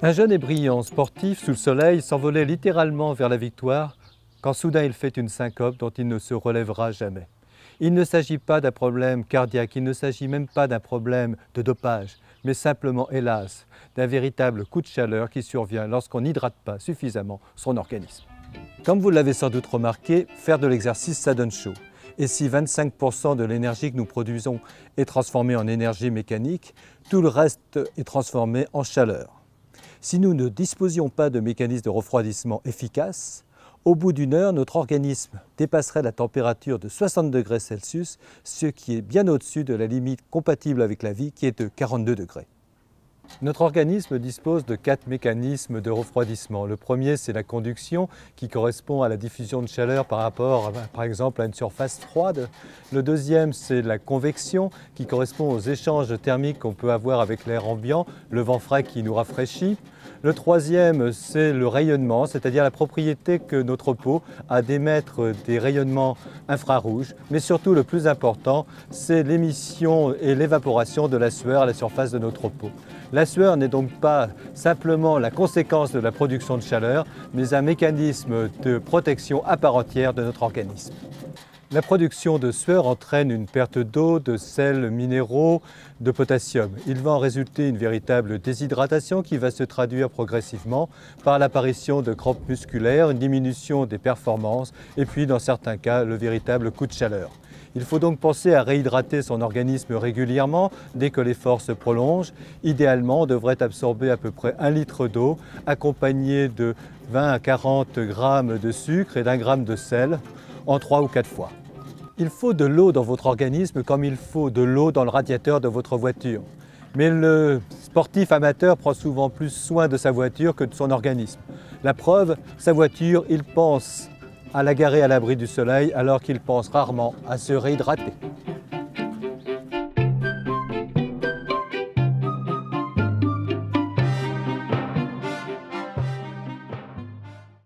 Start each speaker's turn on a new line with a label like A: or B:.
A: Un jeune et brillant sportif sous le soleil s'envolait littéralement vers la victoire quand soudain il fait une syncope dont il ne se relèvera jamais. Il ne s'agit pas d'un problème cardiaque, il ne s'agit même pas d'un problème de dopage, mais simplement, hélas, d'un véritable coup de chaleur qui survient lorsqu'on n'hydrate pas suffisamment son organisme. Comme vous l'avez sans doute remarqué, faire de l'exercice, ça donne chaud. Et si 25% de l'énergie que nous produisons est transformée en énergie mécanique, tout le reste est transformé en chaleur. Si nous ne disposions pas de mécanismes de refroidissement efficaces, au bout d'une heure, notre organisme dépasserait la température de 60 degrés Celsius, ce qui est bien au-dessus de la limite compatible avec la vie qui est de 42 degrés. Notre organisme dispose de 4 mécanismes de refroidissement. Le premier, c'est la conduction qui correspond à la diffusion de chaleur par rapport, par exemple, à une surface froide. Le deuxième, c'est la convection qui correspond aux échanges thermiques qu'on peut avoir avec l'air ambiant, le vent frais qui nous rafraîchit. Le troisième, c'est le rayonnement, c'est-à-dire la propriété que notre peau a d'émettre des rayonnements infrarouges. Mais surtout, le plus important, c'est l'émission et l'évaporation de la sueur à la surface de notre peau. La sueur n'est donc pas simplement la conséquence de la production de chaleur, mais un mécanisme de protection à part entière de notre organisme. La production de sueur entraîne une perte d'eau, de sels minéraux, de potassium. Il va en résulter une véritable déshydratation qui va se traduire progressivement par l'apparition de crampes musculaires, une diminution des performances et puis dans certains cas le véritable coup de chaleur. Il faut donc penser à réhydrater son organisme régulièrement dès que l'effort se prolonge. Idéalement, on devrait absorber à peu près 1 litre d'eau accompagné de 20 à 40 grammes de sucre et d'1 gramme de sel en 3 ou 4 fois. Il faut de l'eau dans votre organisme comme il faut de l'eau dans le radiateur de votre voiture. Mais le sportif amateur prend souvent plus soin de sa voiture que de son organisme. La preuve, sa voiture, il pense à la garer à l'abri du soleil alors qu'il pense rarement à se réhydrater.